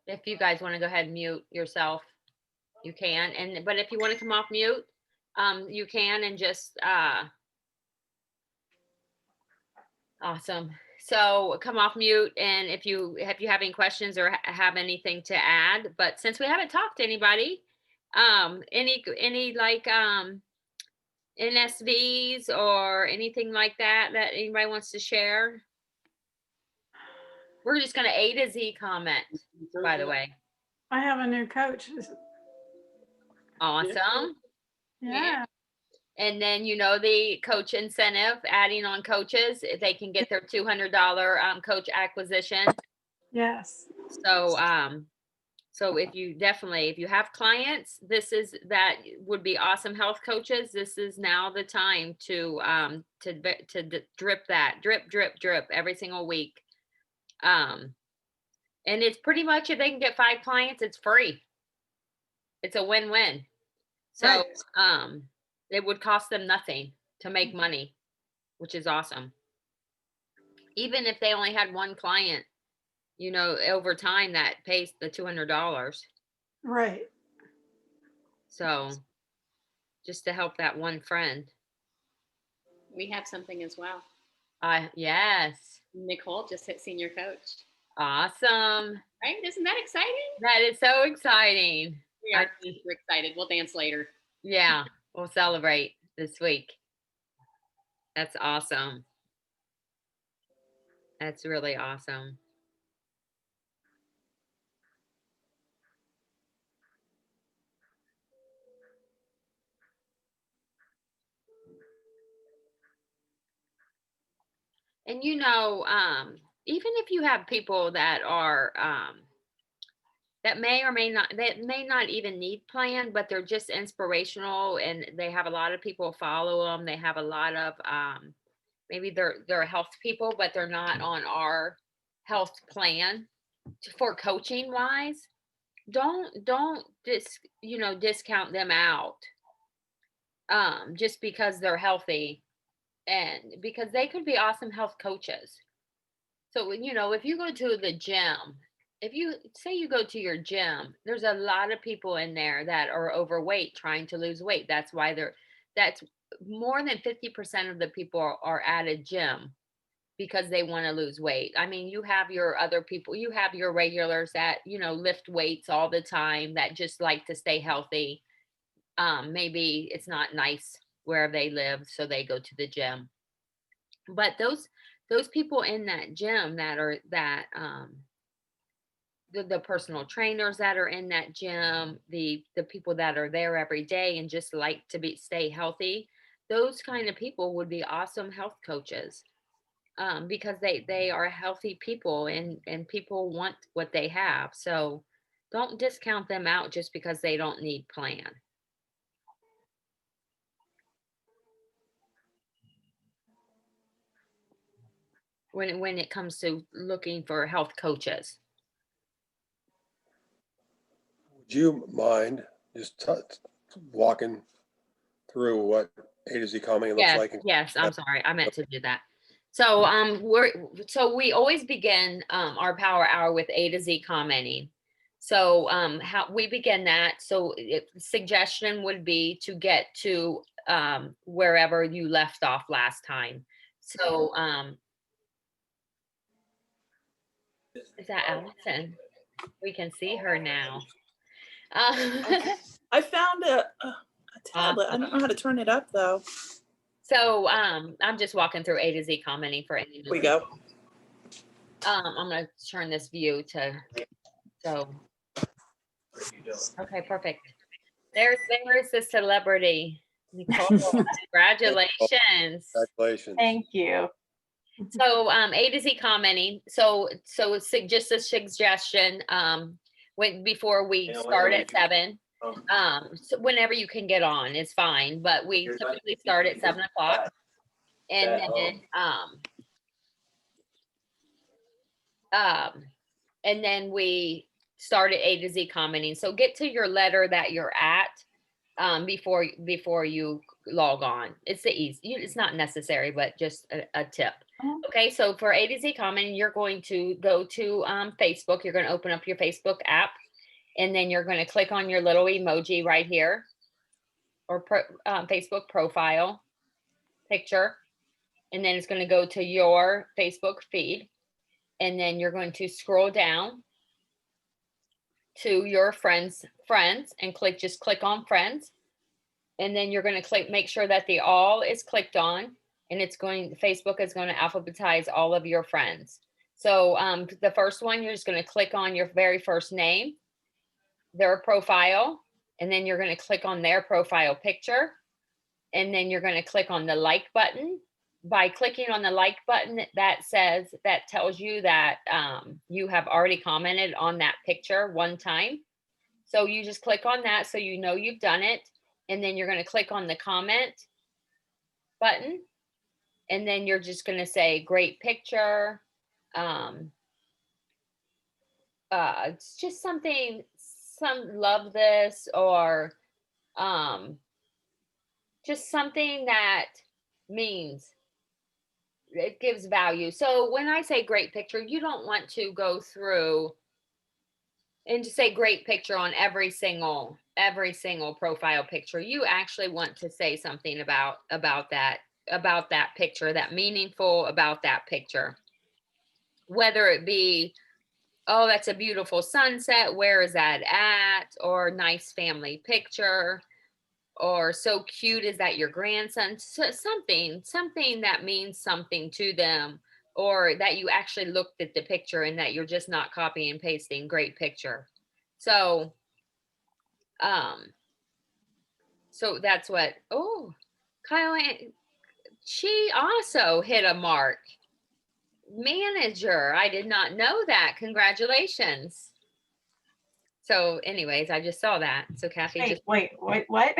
if you guys want to go ahead and mute yourself, you can. And but if you want to come off mute, you can, and just awesome. So come off mute, and if you have any questions or have anything to add. But since we haven't talked to anybody, any like NSVs or anything like that that anybody wants to share? We're just gonna A to Z comment, by the way. I have a new coach. Awesome. Yeah. And then the coach incentive, adding on coaches, they can get their $200 coach acquisition. Yes. So if you have clients, that would be awesome health coaches. This is now the time to drip drip every single week. And it's pretty much, if they can get 5 clients, it's free. It's a win-win. So it would cost them nothing to make money, which is awesome. Even if they only had 1 client, over time that pays the $200. Right. So just to help that one friend. We have something as well. Yes. Nicole just hit senior coach. Awesome. Right? Isn't that exciting? That is so exciting. We are super excited. We'll dance later. Yeah, we'll celebrate this week. That's awesome. That's really awesome. And even if you have people that are that may not even need plan, but they're just inspirational, and they have a lot of people follow them. They have a lot of maybe they're health people, but they're not on our health plan for coaching wise. Don't discount them out just because they're healthy, and because they could be awesome health coaches. So if you go to the gym, if you say you go to your gym, there's a lot of people in there that are overweight trying to lose weight. That's more than 50% of the people are at a gym because they want to lose weight. I mean, you have your other people, you have your regulars that, lift weights all the time, that just like to stay healthy. Maybe it's not nice where they live, so they go to the gym. But those people in that gym the personal trainers that are in that gym, the people that are there every day and just like to stay healthy, those kind of people would be awesome health coaches, because they are healthy people, and people want what they have. So don't discount them out just because they don't need plan. When it comes to looking for health coaches. Would you mind just walking through what A to Z commenting looks like? Yes, I'm sorry, I meant to do that. So we always begin our power hour with A to Z commenting. So how we begin that. So suggestion would be to get to wherever you left off last time. So is that Allison? We can see her now. I found a tablet. I don't know how to turn it up though. So I'm just walking through A to Z commenting for any. Here we go. I'm gonna turn this view to okay, perfect. There's the celebrity. Nicole, congratulations. Congratulations. Thank you. So A to Z commenting. So just a suggestion. Before we start at 7. So whenever you can get on is fine, but we typically start at 7 o'clock. And then we start at A to Z commenting. So get to your letter that you're at before you log on. It's it's not necessary, but just a tip. Okay, so for A to Z Common, you're going to go to Facebook. You're going to open up your Facebook app, and then you're going to click on your little emoji right here, or Facebook profile picture, and then it's going to go to your Facebook feed, and then you're going to scroll down to your friends, and just click on friends, and then you're going to make sure that the all is clicked on, and Facebook is going to alphabetize all of your friends. So the first one, you're just going to click on your very first name, their profile, and then you're going to click on their profile picture, and then you're going to click on the like button. By clicking on the like button, that tells you that you have already commented on that picture one time. So you just click on that so you know you've done it. And then you're going to click on the comment button. And then you're just going to say, great picture. It's just something, love this, or just something that means it gives value. So when I say great picture, you don't want to go through and just say great picture on every single profile picture. You actually want to say something about that picture, that meaningful about that picture. Whether it be, oh, that's a beautiful sunset, where is that at? Or nice family picture. Or so cute, is that your grandson? So something that means something to them, or that you actually looked at the picture and that you're just not copying and pasting. Great picture. So so that's what, Kyle, she also hit a mark. Manager, I did not know that. Congratulations. So anyways, I just saw that. So Kathy Wait, what?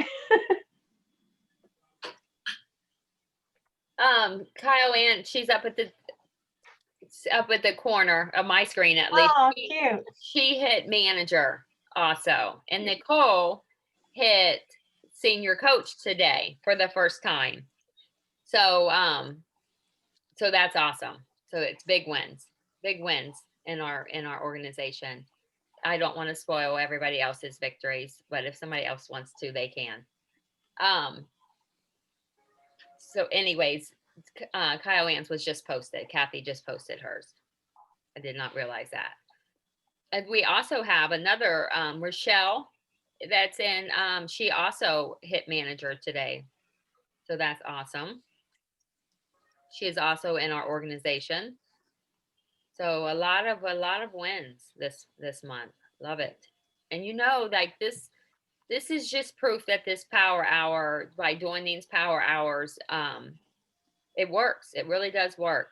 Kyle Ann, she's up at the corner of my screen, at least. Oh, cute. She hit manager also, and Nicole hit senior coach today for the first time. So so that's awesome. So it's big wins in our organization. I don't want to spoil everybody else's victories, but if somebody else wants to, they can. So anyways, Kyle Ann's was just posted. Kathy just posted hers. I did not realize that. And we also have another Rochelle that's in, she also hit manager today. So that's awesome. She is also in our organization. So a lot of wins this month. Love it. And like this is just proof that this power hour, by doing these power hours, it works. It really does work.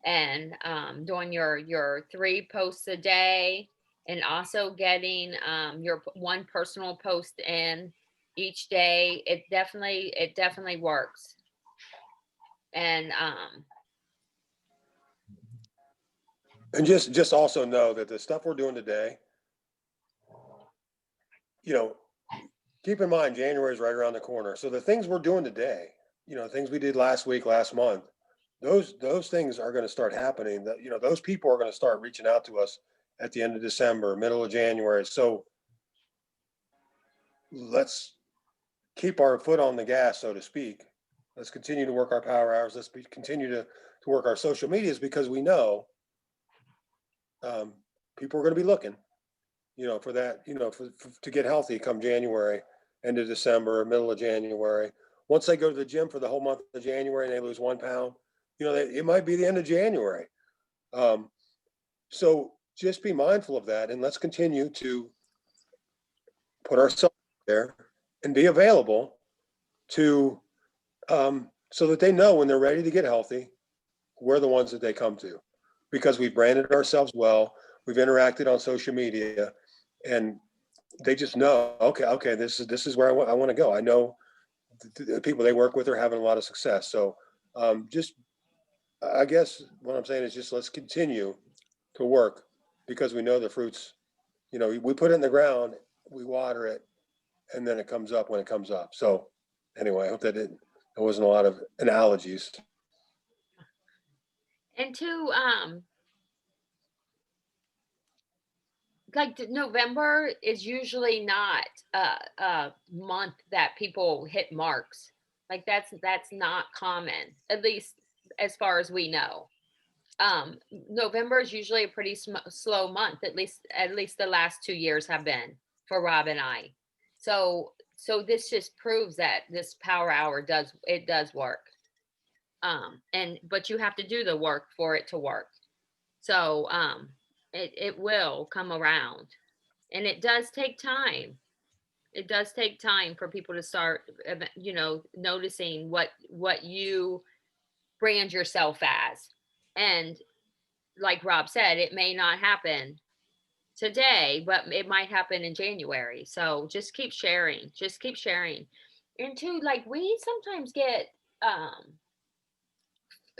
And doing your 3 posts a day, and also getting your one personal post in each day, it definitely works. And just also know that the stuff we're doing today, keep in mind, January is right around the corner. So the things we're doing today, things we did last week, last month, those things are going to start happening. That those people are going to start reaching out to us at the end of December, middle of January. So let's keep our foot on the gas, so to speak. Let's continue to work our power hours. Let's continue to work our social medias, because we know people are going to be looking, for that, to get healthy come January, end of December, middle of January. Once they go to the gym for the whole month of January and they lose 1 pound, it might be the end of January. So just be mindful of that, and let's continue to put ourselves there and be available to, so that they know when they're ready to get healthy, we're the ones that they come to, because we've branded ourselves well, we've interacted on social media, and they just know, okay, this is where I want to go. I know the people they work with are having a lot of success. So I guess what I'm saying is, just let's continue to work, because we know the fruits, we put it in the ground, we water it, and then it comes up when it comes up. So anyway, I hope that there wasn't a lot of analogies. And two, November is usually not a month that people hit marks. Like that's not common, at least as far as we know. November is usually a pretty slow month, at least the last 2 years have been for Rob and I. So this just proves that this power hour does work. But you have to do the work for it to work. So it will come around, and it does take time. It does take time for people to start, noticing what you brand yourself as. And like Rob said, it may not happen today, but it might happen in January. So just keep sharing. Just keep sharing. And two, like we sometimes get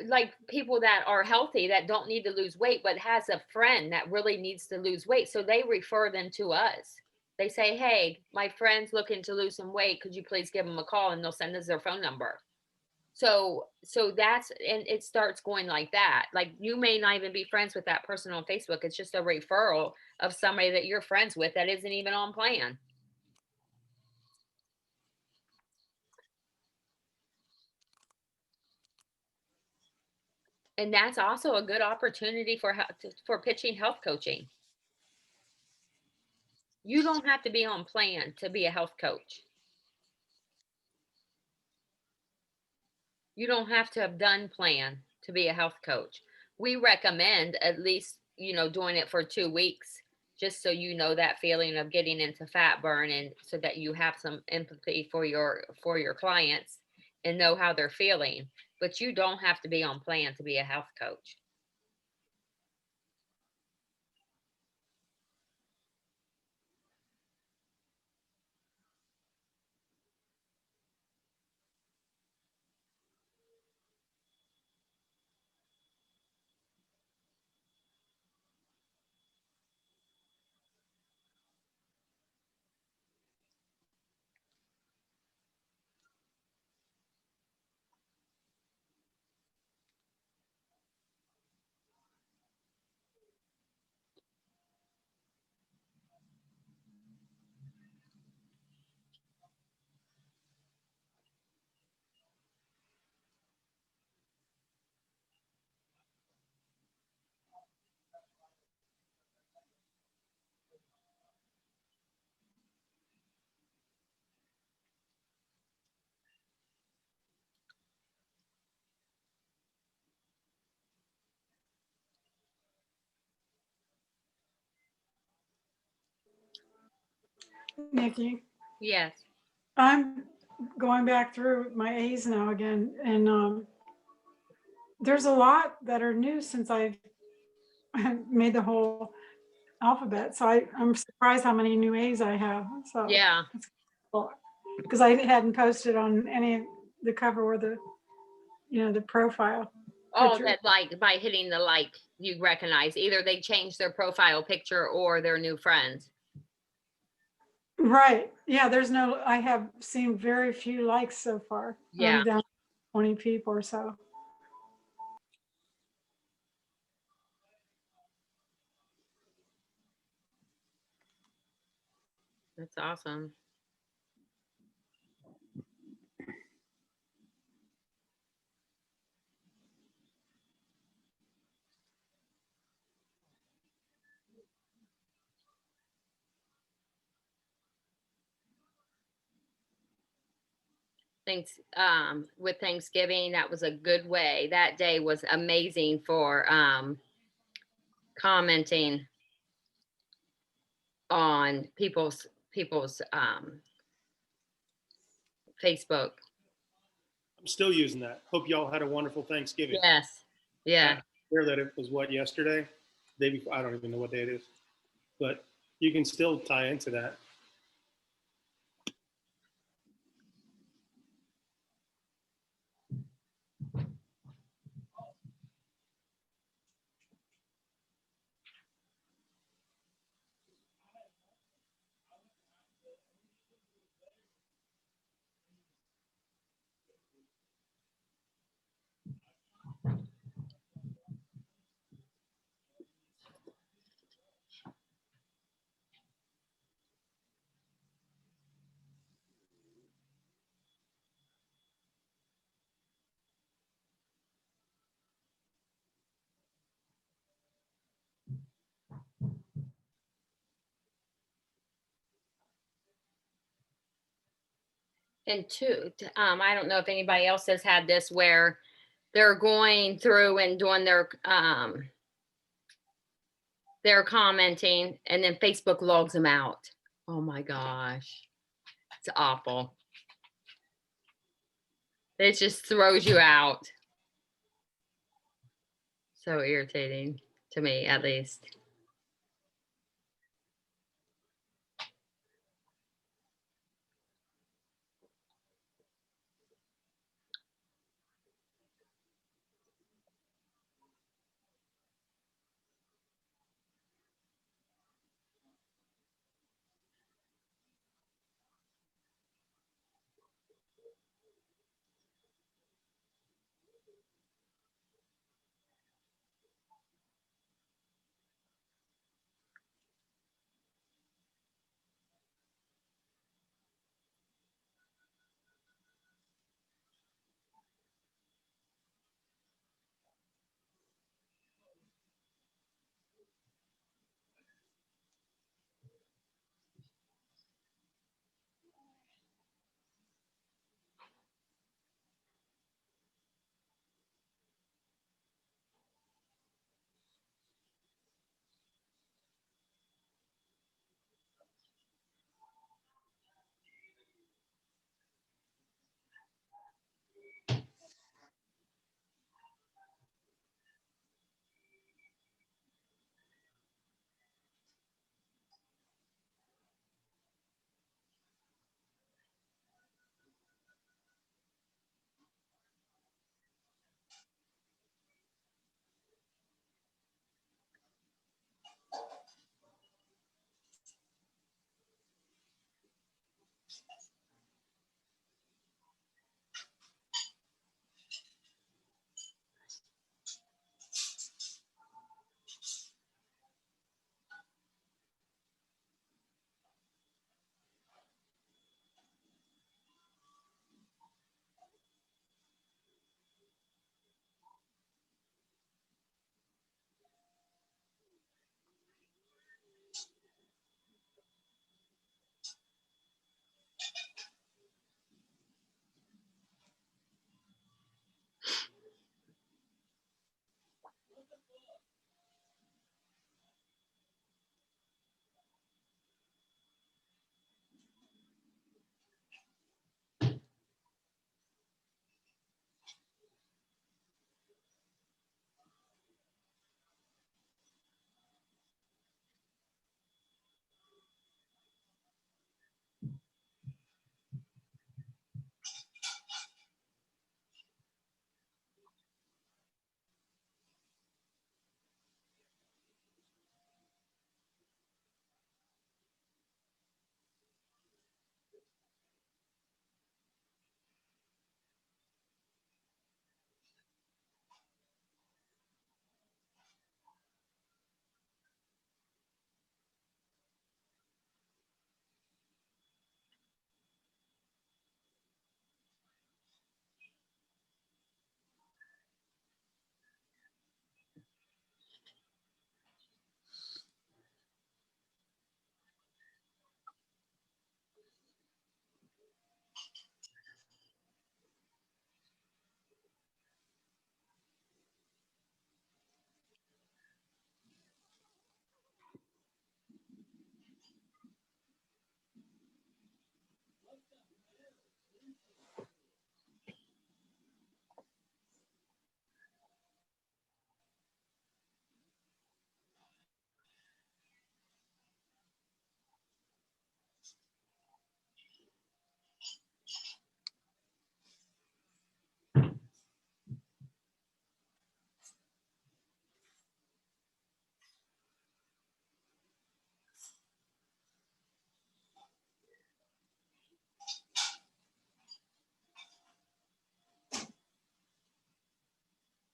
like people that are healthy that don't need to lose weight, but has a friend that really needs to lose weight. So they refer them to us. They say, hey, my friend's looking to lose some weight. Could you please give them a call? And they'll send us their phone number. So that's, and it starts going like that. Like you may not even be friends with that person on Facebook. It's just a referral of somebody that you're friends with that isn't even on plan. And that's also a good opportunity for pitching health coaching. You don't have to be on plan to be a health coach. You don't have to have done plan to be a health coach. We recommend at least, doing it for 2 weeks, just so you know that feeling of getting into fat burn, and so that you have some empathy for your clients and know how they're feeling. But you don't have to be on plan to be a health coach. Nikki, Yes. I'm going back through my A's now again, and there's a lot that are new since I've made the whole alphabet. So I'm surprised how many new A's I have. So Yeah. because I hadn't posted on any of the cover or the profile. Oh, picture. that like by hitting the like, you recognize either they changed their profile picture or they're new friends. Right. Yeah, I have seen very few likes so far. Yeah. I'm down 20 people or so. That's awesome. Thanks. With Thanksgiving, that was a good way. That day was amazing for commenting on people's Facebook. I'm still using that. Hope y'all had a wonderful Thanksgiving. Yes. Yeah. Hear that it was what, yesterday? Day before, I don't even know what day it is. But you can still tie into that. And two, I don't know if anybody else has had this where they're going through and doing they're commenting and then Facebook logs them out. Oh my gosh. It's awful. It just throws you out. So irritating to me, at least.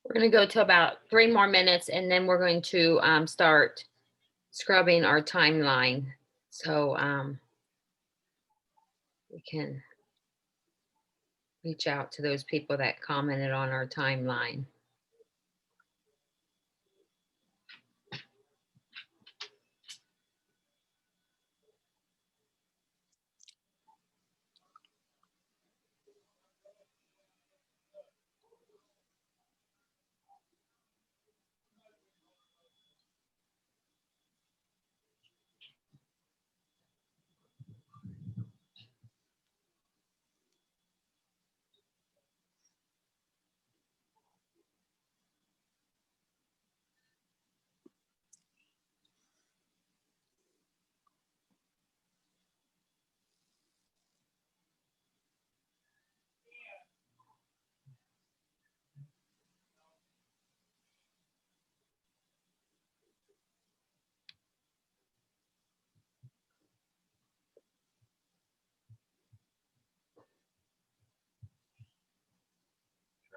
We're going to go to about 3 more minutes and then we're going to start scrubbing our timeline. So we can reach out to those people that commented on our timeline.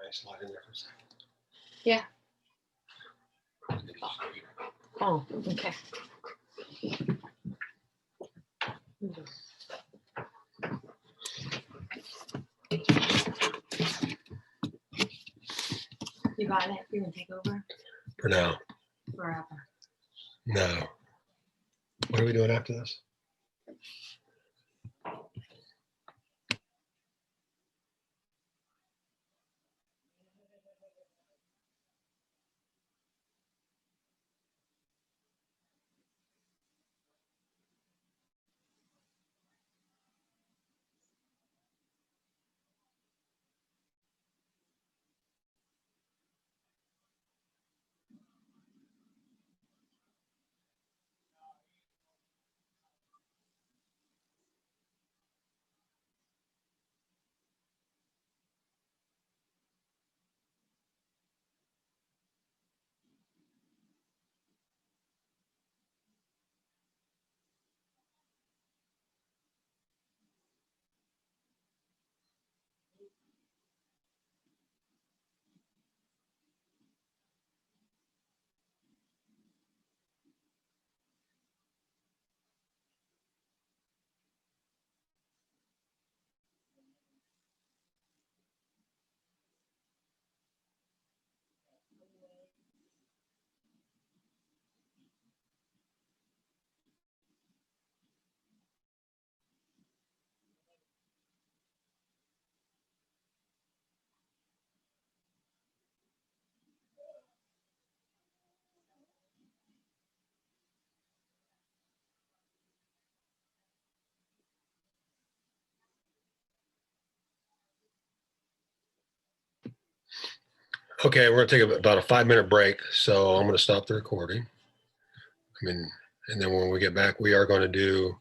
I slide in there for a second? Yeah. Oh, okay. You got it? You're gonna take over For now, forever. no. What are we doing after this? Okay, we're gonna take about a 5-minute break, so I'm gonna stop the recording. And then when we get back, we are going to do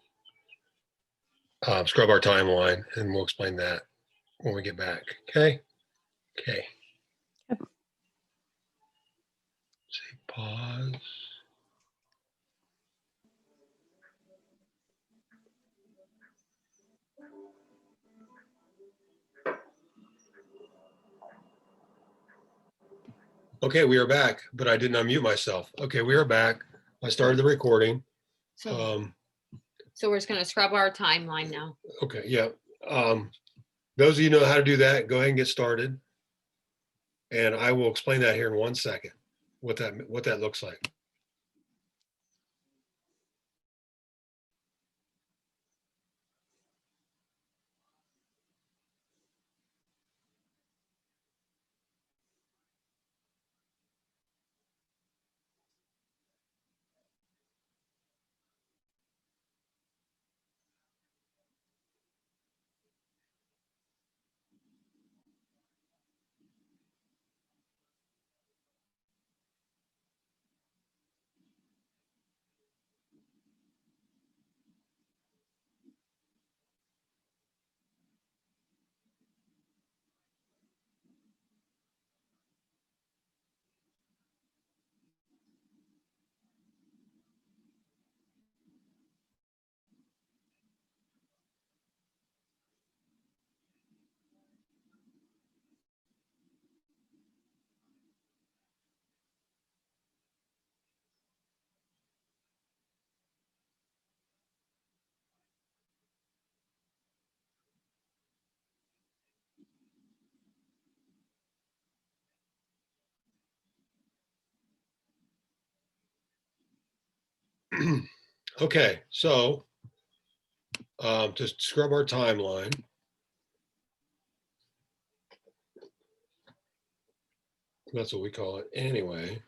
scrub our timeline, and we'll explain that when we get back. Okay. Okay. Yep. Say pause. Okay, we are back, but I didn't unmute myself. Okay, we are back. I started the recording. So we're just gonna scrub our timeline now. Okay, yeah. Those of you know how to do that, go ahead and get started. And I will explain that here in 1 second, what that looks like. Okay, so to scrub our timeline. That's what we call it anyway.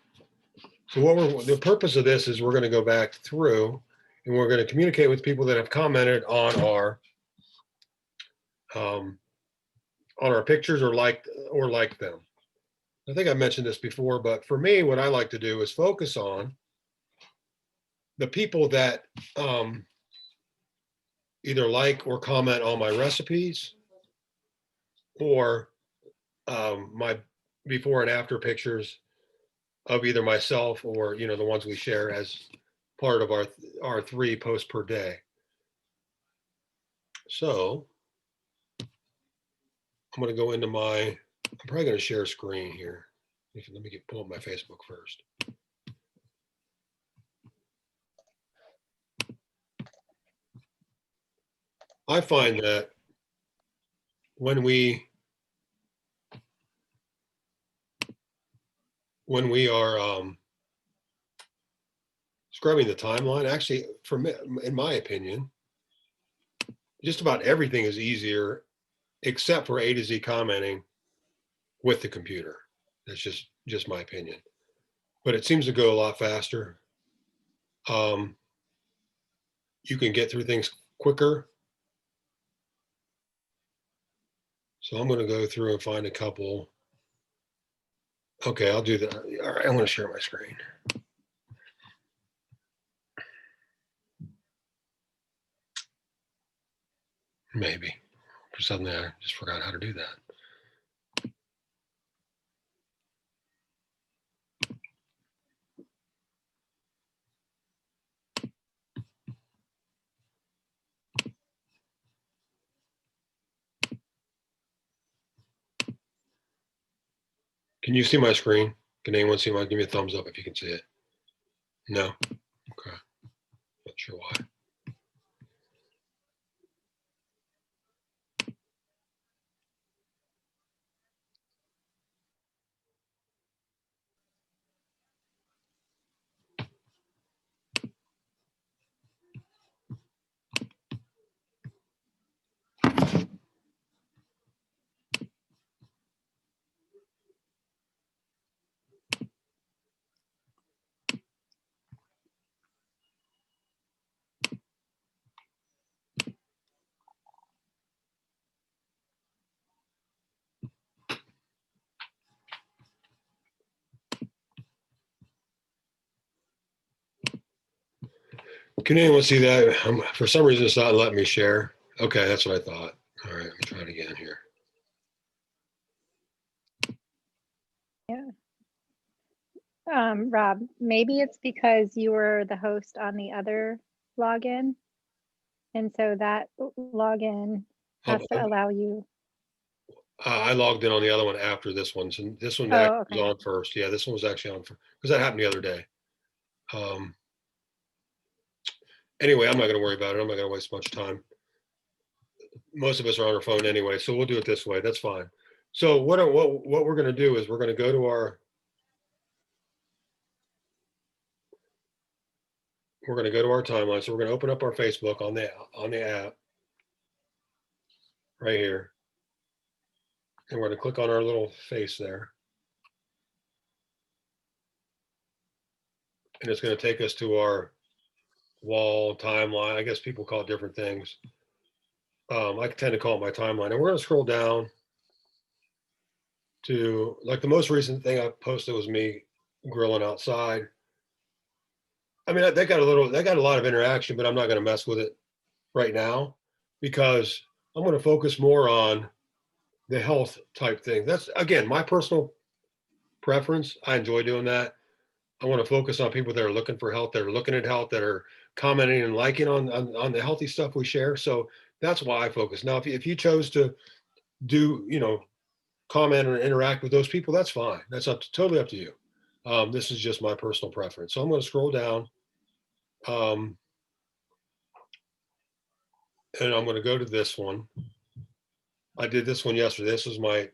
So the purpose of this is we're going to go back through and we're going to communicate with people that have commented on our pictures or liked them. I think I mentioned this before, but for me, what I like to do is focus on the people that either like or comment on my recipes or my before and after pictures of either myself or, you know, the ones we share as part of our 3 posts per day. So I'm going to go into my I'm probably going to share a screen here. Let me pull up my Facebook first. I find that when we are scrubbing the timeline, actually, for me, in my opinion, just about everything is easier except for A to Z commenting with the computer. That's just my opinion, but it seems to go a lot faster. You can get through things quicker. So I'm going to go through and find a couple. Okay, I'll do that. All right, I'm going to share my screen. Maybe. For suddenly I just forgot how to do that. Can you see my screen? Can anyone see my, give me a thumbs up if you can see it. No? Okay. Not sure why. Can anyone see that? For some reason, it's not letting me share. Okay, that's what I thought. All right, let me try it again here. Rob, maybe it's because you were the host on the other login. And so that login has to allow you. I logged in on the other one after this one. So this one Oh, was okay. on first. Yeah, this one was actually on first because that happened the other day. Anyway, I'm not going to worry about it. I'm not going to waste much time. Most of us are on our phone anyway, so we'll do it this way. That's fine. So what we're going to do is we're going to go to our timeline. So we're going to open up our Facebook on the app right here, and we're going to click on our little face there, and it's going to take us to our wall timeline. I guess people call it different things. I tend to call it my timeline, and we're going to scroll down to, like, the most recent thing I posted was me grilling outside. I mean, they got a lot of interaction, but I'm not going to mess with it right now because I'm going to focus more on the health type thing. That's, again, my personal preference. I enjoy doing that. I want to focus on people that are looking for health, that are looking at health, that are commenting and liking on the healthy stuff we share. So that's why I focus. Now, if you chose to do, comment or interact with those people, that's fine. That's totally up to you. This is just my personal preference. So I'm going to scroll down. And I'm going to go to this one. I did this one yesterday. This was my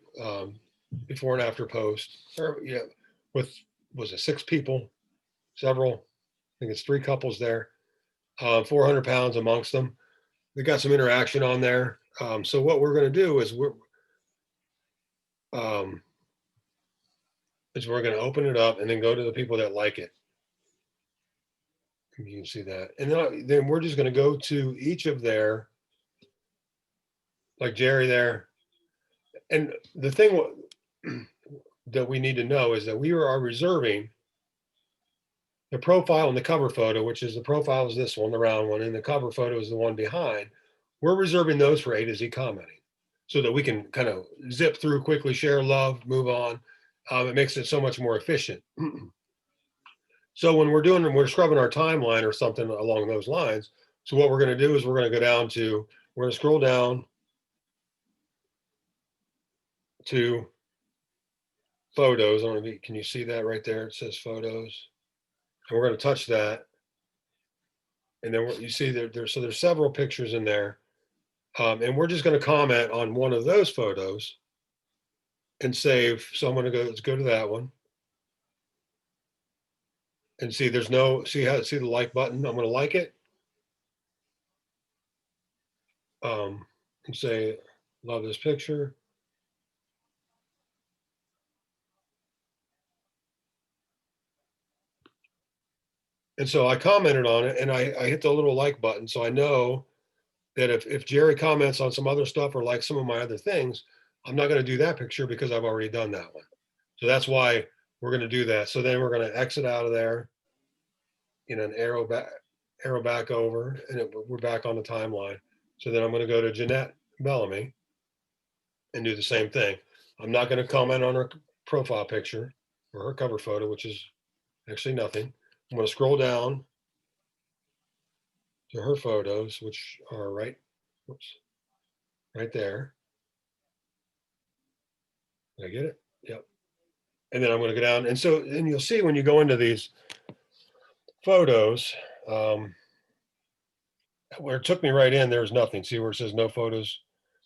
before and after post. Was it 6 people? Several. I think it's 3 couples there. 400 pounds amongst them. We got some interaction on there. So what we're going to do is we're going to open it up and then go to the people that like it. You can see that. And then we're just going to go to each of their, like Jerry there. And the thing that we need to know is that we are reserving the profile and the cover photo, which is the profile is this one, the round one, and the cover photo is the one behind. We're reserving those for A to Z commenting so that we can kind of zip through quickly, share love, move on. It makes it so much more efficient. So when we're scrubbing our timeline or something along those lines, so what we're going to do is we're going to scroll down to photos. I don't know if can you see that right there? It says photos. And we're going to touch that. And then you see so there's several pictures in there. And we're just going to comment on one of those photos and save. So I'm going to go, let's go to that one. And see, there's no, see the like button? I'm going to like it. And say, love this picture. And so I commented on it and I hit the little like button. So I know that if Jerry comments on some other stuff or like some of my other things, I'm not going to do that picture because I've already done that one. So that's why we're going to do that. So then we're going to exit out of there, an arrow back over, and we're back on the timeline. So then I'm going to go to Jeanette Bellamy and do the same thing. I'm not going to comment on her profile picture or her cover photo, which is actually nothing. I'm going to scroll down to her photos, which are right there. Did I get it? Yep. And then I'm going to go down. And so, and you'll see when you go into these photos, where it took me right in, there's nothing. See where it says no photos?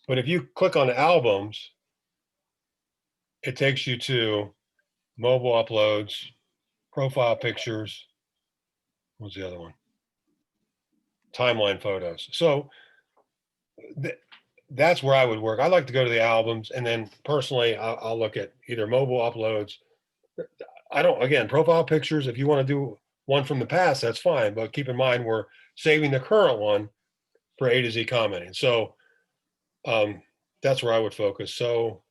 But if you click on albums, it takes you to mobile uploads, profile pictures. What's the other one? Timeline photos. So that's where I would work. I like to go to the albums, and then personally, I'll look at either mobile uploads. Again, profile pictures, if you want to do one from the past, that's fine. But keep in mind, we're saving the current one for A to Z commenting. So that's where I would focus. So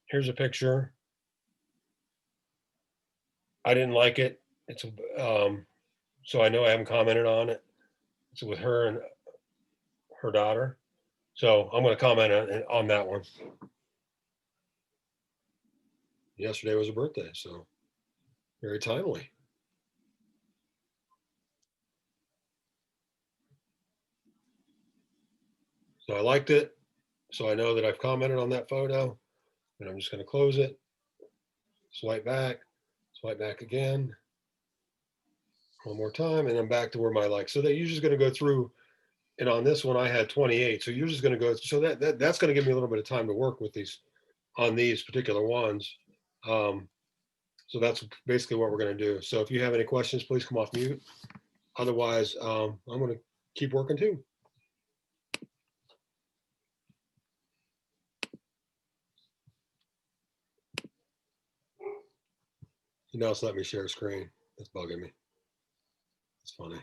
here's a picture. I didn't like it. It's so I know I haven't commented on it. It's with her and her daughter. So I'm going to comment on that one. Yesterday was a birthday, so very timely. So I liked it. So I know that I've commented on that photo, and I'm just going to close it, swipe back again, one more time, and I'm back to where my like. So that you're just going to go through, and on this one I had 28. So you're just going to go. So that's going to give me a little bit of time to work with these on these particular ones. So that's basically what we're going to do. So if you have any questions, please come off mute. Otherwise, I'm going to keep working too. You know, it's let me share a screen. That's bugging me. It's funny.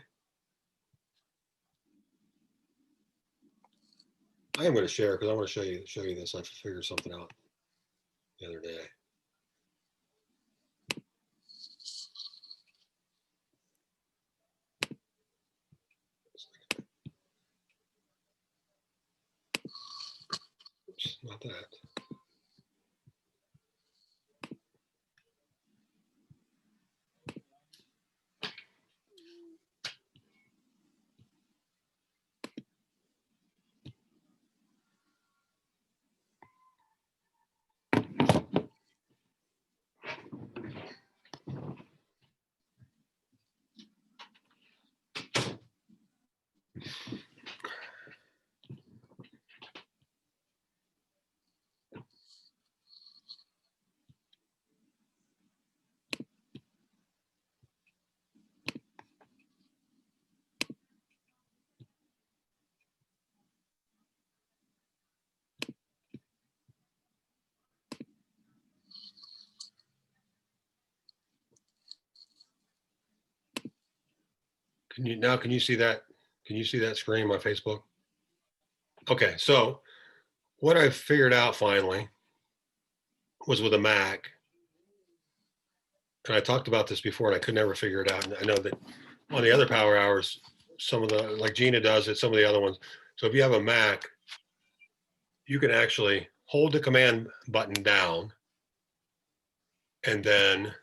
I am going to share because I want to show you this. I figured something out the other day. Oops, not that. Can you see that? Can you see that screen on Facebook? Okay, so what I figured out finally was with a Mac, and I talked about this before and I could never figure it out. And I know that on the other power hours, some of the, like Gina does it, some of the other ones. So if you have a Mac, you can actually hold the command button down and then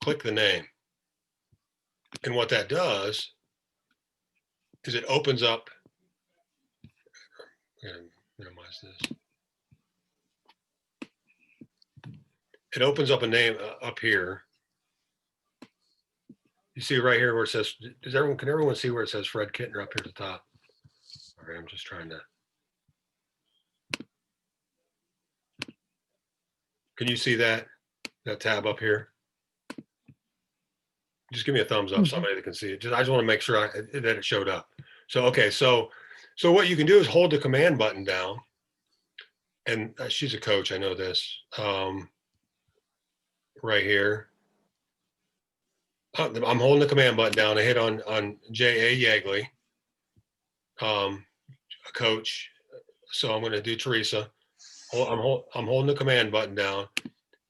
click the name. And what that does is it opens up, I'm gonna minimize this. it opens up a name up here. You see right here where it says, can everyone see where it says Fred Kittner up here at the top? All right, I'm just trying to. Can you see that tab up here? Just give me a thumbs up, somebody that can see it. I just want to make sure that it showed up. So, okay, so what you can do is hold the command button down. And she's a coach, I know this. Right here. I'm holding the command button down. I hit on J.A. Yeagley, a coach. So I'm going to do Teresa. I'm holding the command button down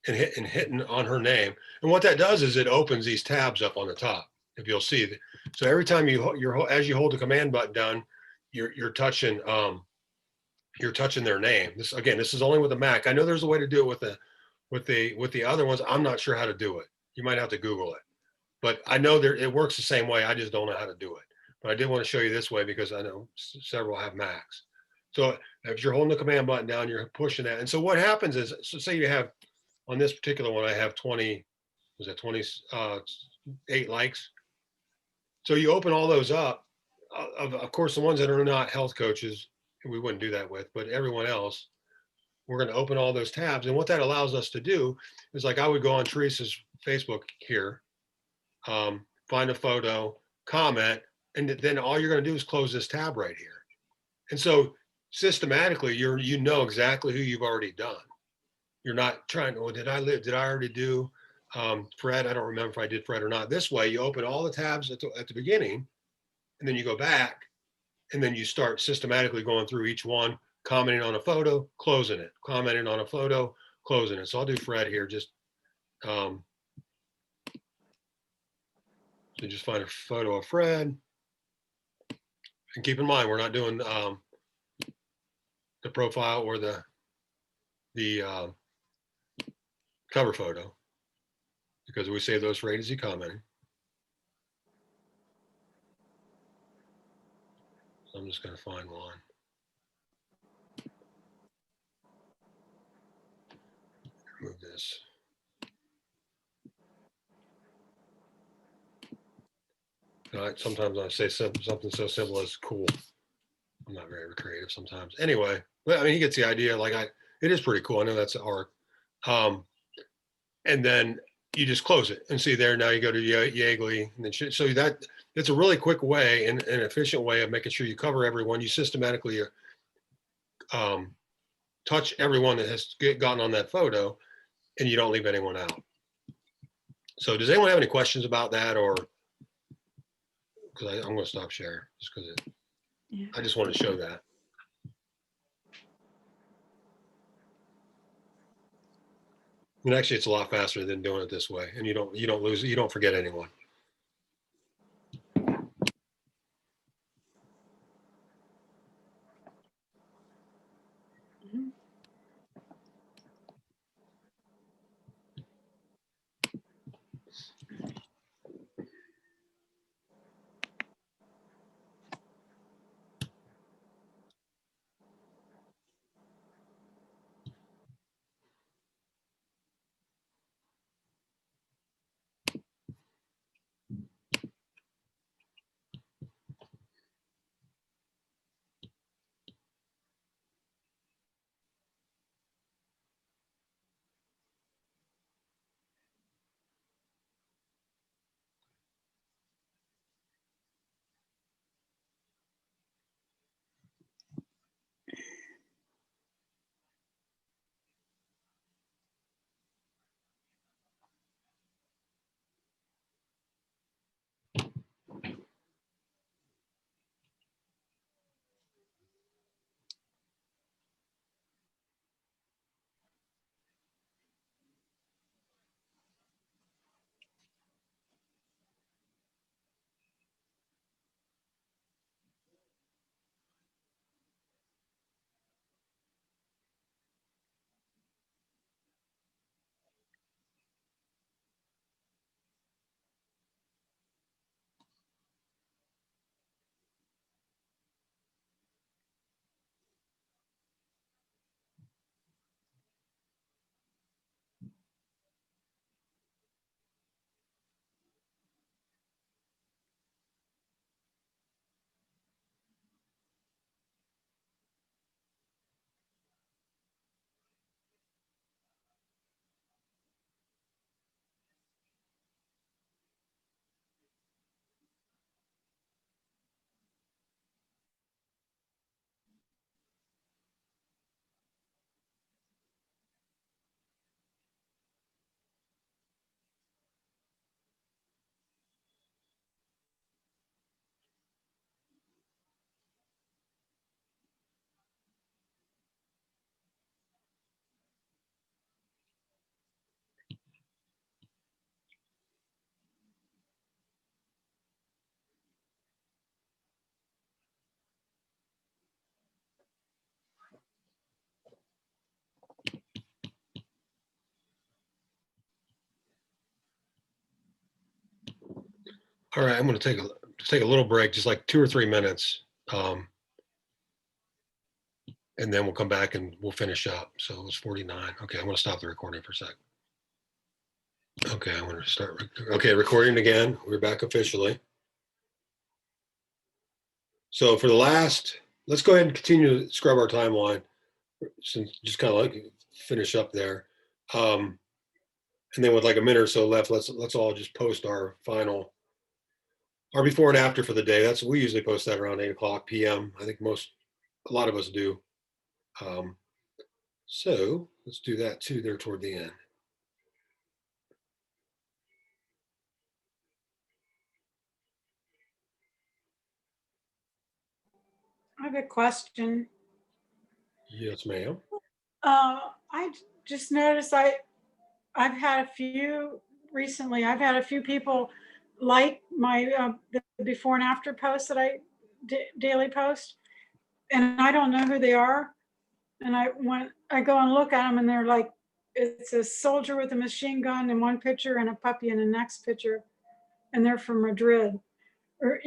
and hitting on her name. And what that does is it opens these tabs up on the top, if you'll see. So every time as you hold the command button down, you're touching their name. This is only with a Mac. I know there's a way to do it with the other ones. I'm not sure how to do it. You might have to Google it. But I know it works the same way. I just don't know how to do it. But I did want to show you this way because I know several have Macs. So if you're holding the command button down, you're pushing that. And so what happens is, so say you have, on this particular one, I have 28 likes. So you open all those up. Of course, the ones that are not health coaches, we wouldn't do that with, but everyone else, we're going to open all those tabs. And what that allows us to do is, like, I would go on Teresa's Facebook here, find a photo, comment, and then all you're going to do is close this tab right here. And so systematically, you know exactly who you've already done. You're not trying, oh, did I already do Fred? I don't remember if I did Fred or not. This way, you open all the tabs at the beginning, and then you go back, and then you start systematically going through each one, commenting on a photo, closing it, commenting on a photo, closing it. So I'll do Fred here, just so just find a photo of Fred. And keep in mind, we're not doing the profile or the cover photo, because we save those for A to Z commenting. So I'm just going to find one. Remove this. Sometimes I say something so simple as cool. I'm not very creative sometimes. Anyway, well, I mean, he gets the idea. Like, it is pretty cool. I know that's art. And then you just close it and see there. Now you go to Yeagley, and then so that's a really quick way and an efficient way of making sure you cover everyone. You systematically touch everyone that has gotten on that photo, and you don't leave anyone out. So does anyone have any questions about that, or? Because I'm going to stop sharing just because I just want to show that. And actually, it's a lot faster than doing it this way, and you don't forget anyone. All right, I'm going to take a little break, just like 2 or 3 minutes. And then we'll come back and we'll finish up. So it was 49. Okay, I'm going to stop the recording for a sec. Okay, I'm going to start. Okay, recording again. We're back officially. So for the last, let's go ahead and continue to scrub our timeline. Since just kind of like finish up there. And then with like a minute or so left, let's all just post our before and after for the day. We usually post that around 8:00 p.m. I think a lot of us do. So let's do that too there toward the end. I have a question. Yes, ma'am. I just noticed I've had a few recently. I've had a few people like my the before and after posts that I daily post, and I don't know who they are. And I go and look at them, and they're like, it's a soldier with a machine gun in one picture and a puppy in the next picture, and they're from Madrid, or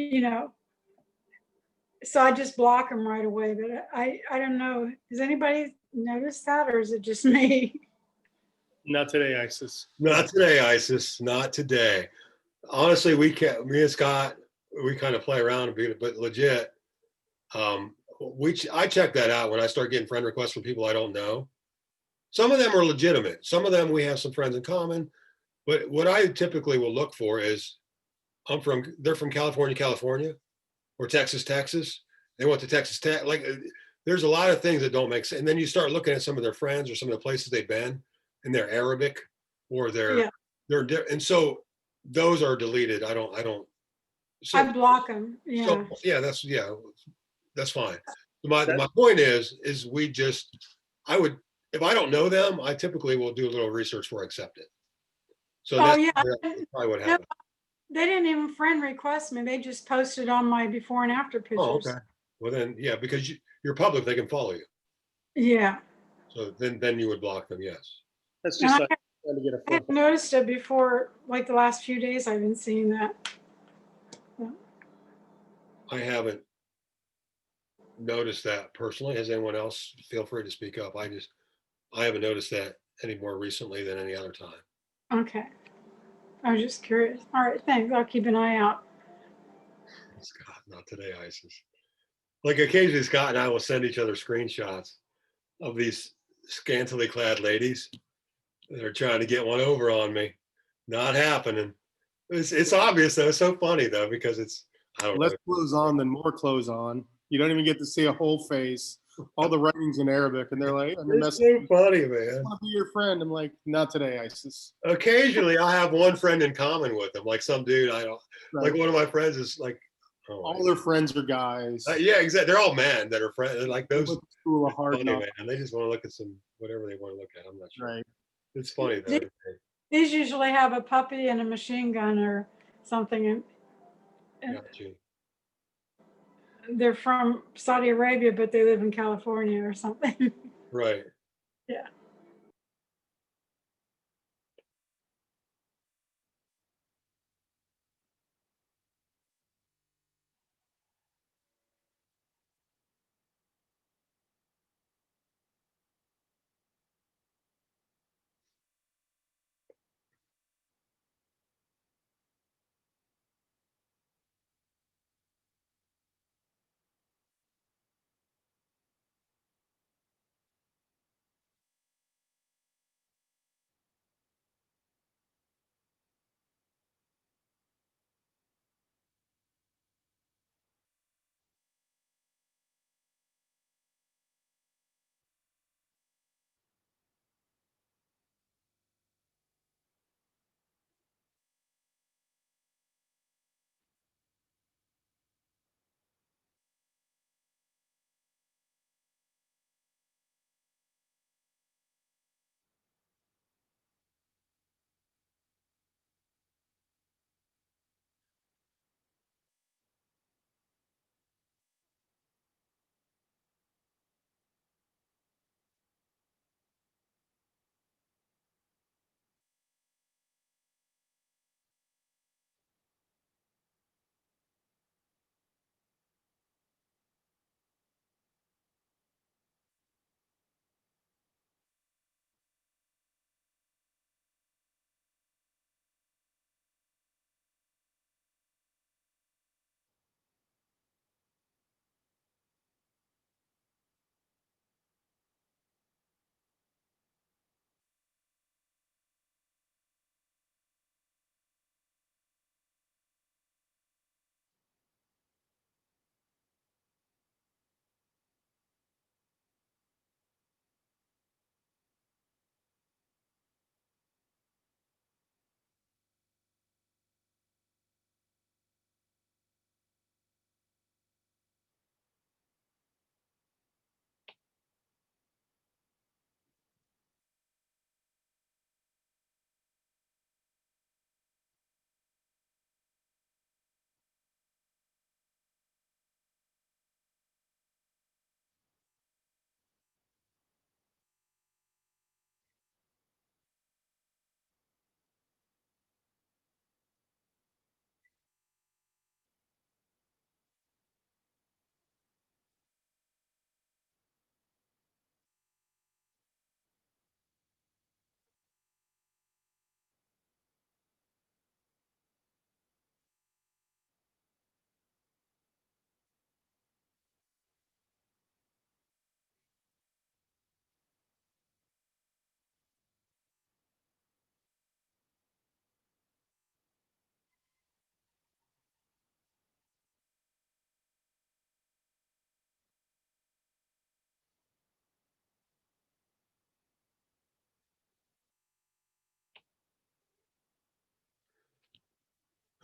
So I just block them right away. But I don't know. Has anybody noticed that, or is it just me? Not today, Isis. Not today, Isis. Not today. Honestly, me and Scott, we kind of play around a bit, but legit. I check that out when I start getting friend requests from people I don't know. Some of them are legitimate. Some of them we have some friends in common. But what I typically will look for is they're from California, California, or Texas, Texas. They went to Texas Tech. Like, there's a lot of things that don't make sense. And then you start looking at some of their friends or some of the places they've been, and they're Arabic, or Yeah. and so those are deleted. I don't. So, I block them. Yeah. so that's fine. My point is if I don't know them, I typically will do a little research before I accept it. So that's yeah. probably what No, happened. they didn't even friend request me. They just posted on my before and after pictures. Oh, okay. Well then, yeah, because you're public, they can follow you. Yeah. So then you would block them, yes. That's And just I like trying to get a I hadn't noticed it before, like the last few days. I've been seeing that. I haven't noticed that personally. Has anyone else? Feel free to speak up. I haven't noticed that any more recently than any other time. Okay. I was just curious. All right, thanks. I'll keep an eye out. Scott, not today, Isis. Like occasionally Scott and I will send each other screenshots of these scantily clad ladies that are trying to get one over on me. Not happening. It's obvious though. It's so funny though, because I don't less know. clothes on than more clothes on. You don't even get to see a whole face. All the writing's in Arabic, and they're like, It's so funny, man. I want to be your friend. I'm like, not today, Isis. Occasionally I have one friend in common with them, like some dude I don't like. One of my friends is like, All their friends are guys. yeah, exactly. They're all men that are friends. They're like They those. went to school a hard Funny, knock. man. They just want to look at whatever they want to look at. I'm not sure. Right. It's funny though. These usually have a puppy and a machine gun or something. And Got you. they're from Saudi Arabia, but they live in California or something. Right. Yeah.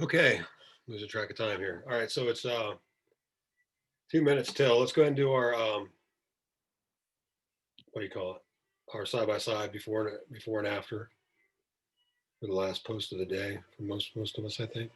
Okay, losing track of time here. All right, so it's 2 minutes till. Let's go ahead and do our what do you call it? Our side by side before and after for the last post of the day for most of us, I think.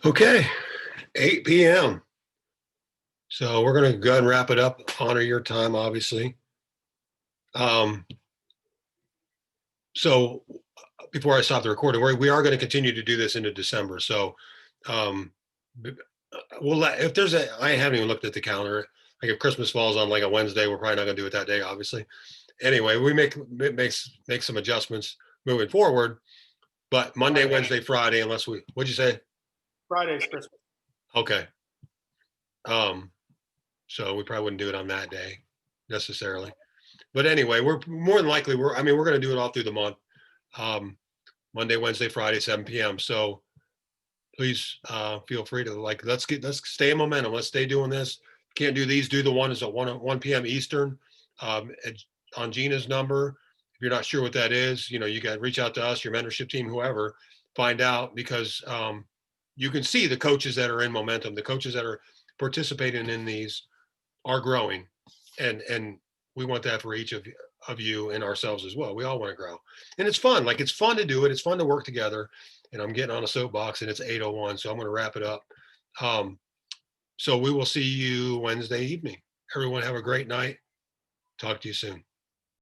Okay, 8 p.m. So we're going to go ahead and wrap it up. Honor your time, obviously. So before I stop the recording, we are going to continue to do this into December. So we'll let, if there's I haven't even looked at the calendar. Like if Christmas falls on like a Wednesday, we're probably not going to do it that day, obviously. Anyway, we make some adjustments moving forward. But Monday, Wednesday, Friday, unless what'd you say? Friday's Christmas. Okay. So we probably wouldn't do it on that day necessarily. But anyway, we're more than likely, we're going to do it all through the month. Monday, Wednesday, Friday, 7 p.m. So please feel free to let's stay in momentum. Let's stay doing this. Can't do these, do the one is at 1 p.m. Eastern on Gina's number. If you're not sure what that is, you can reach out to us, your mentorship team, whoever, find out, because you can see the coaches that are in momentum, the coaches that are participating in these are growing, and we want that for each of you and ourselves as well. We all want to grow, and it's fun. Like, it's fun to do it. It's fun to work together. And I'm getting on a soapbox, and it's 8:01, so I'm going to wrap it up. So we will see you Wednesday evening. Everyone have a great night. Talk to you soon.